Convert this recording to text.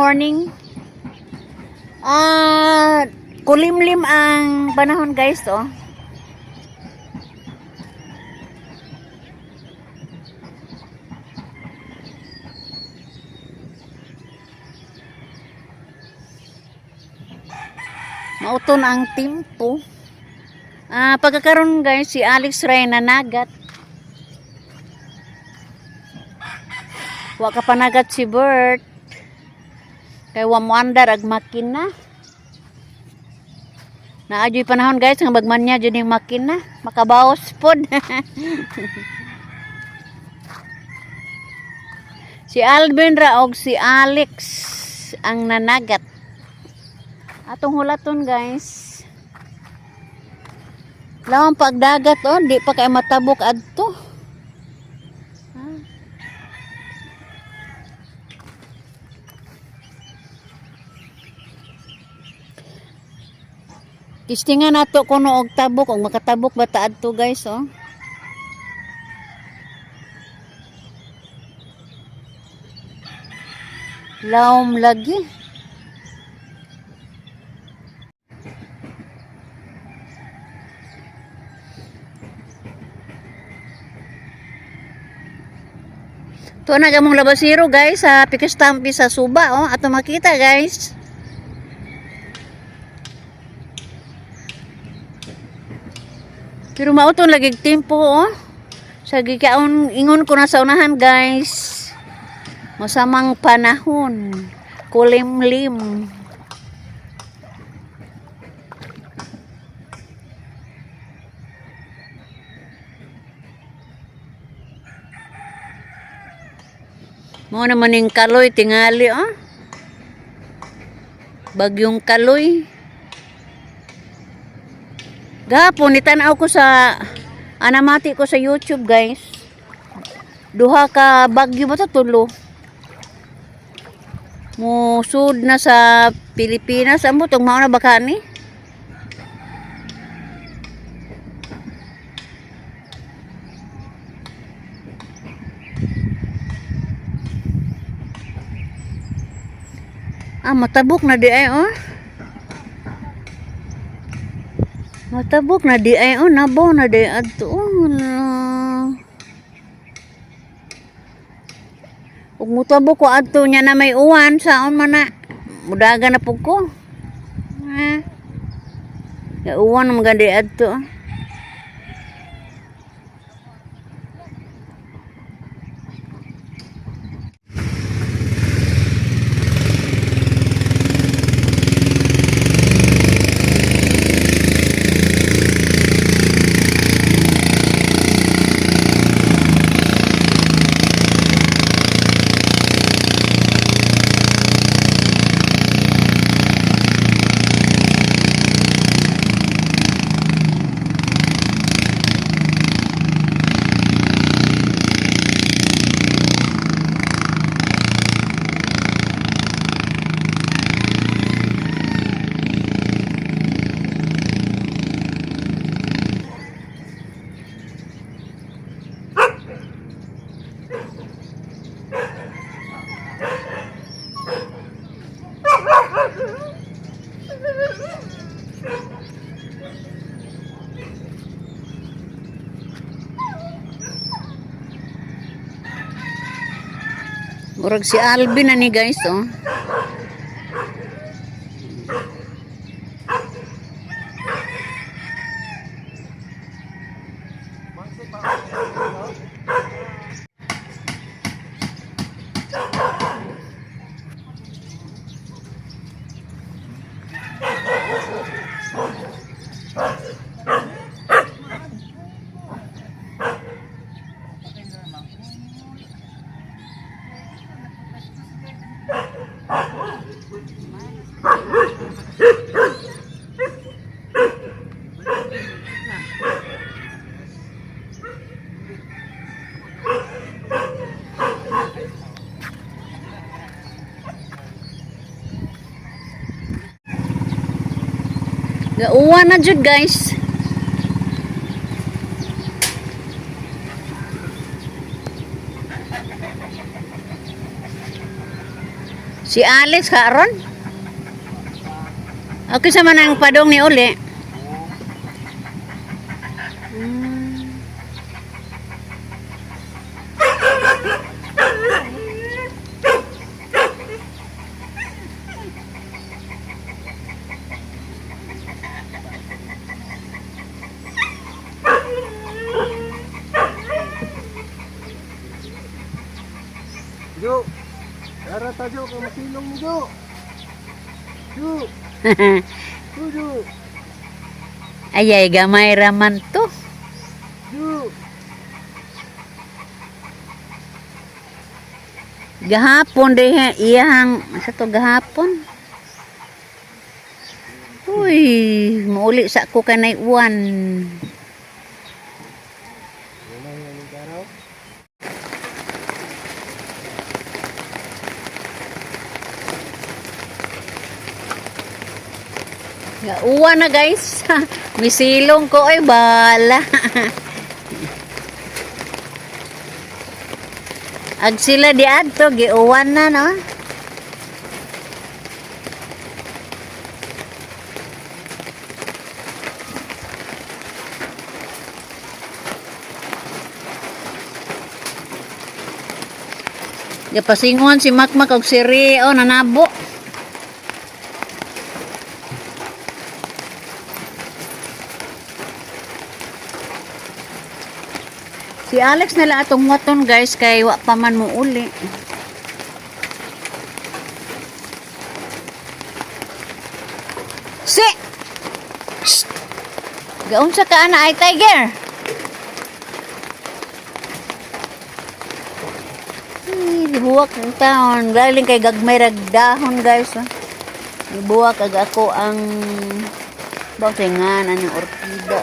morning. Kulimlim ang panahon guys to. Mauton ang timpo. Pagkakaroon guys si Alex Ray nanagat. Wa ka panagat si Bert. Kay wa mo andar ag makina. Naadyoy panahon guys nga bagman niya jud ning makina, makabawas pod. Si Alvin ra og si Alex ang nanagat. Atong hulaton guys. Lawang pagdagat di pa kay matabok adto. Tistingan nato kuno og tabok, og makatabok ba ta adto guys Lawom lagi. Tuwa na gamong labasiro guys sa Pikastampi sa Suba ato makita guys. Pero mauton lagi tempo sa gikaon ingon ko na sa unahan guys. Masamang panahon, kulimlim. Mo naman ning Kaloy tingali Bagyong Kaloy. Gapon itanaw ko sa anamati ko sa YouTube guys. Duha ka bagyo ba to tulo. Musud na sa Pilipinas amo tong mao na baka ni. Matabok na di ay Matabok na di ay nabaw na di adto ug mutabok ko adto nya na may uwan saon man na mudaga na pug ko ya uwan man gadi adto Murag si Alvin na ni guys Gauwan na jud guys. Si Alex karon. Okay sa man ang padong ni uli. Jo, tara ta Jo, kung masilong ni Jo. Jo, Jo. Ayay, gamay raman to. Jo. Gahapon de iyang sa to gahapon. Uy, mauli sa ko kanay uwan. Ya, uwan na guys. Misilong ko ay bala. Ag sila di adto giuwan na no. Pasingon si Makmak og si Rio nanabo. Si Alex nila atong waton guys kay wa pa man mo uli. Si! Shh! Gaon sa kaana ay tiger. Dibuwak ang taon. Galing kay gagmay ragdahon guys. Dibuwak ag ako ang basingan ang orkida.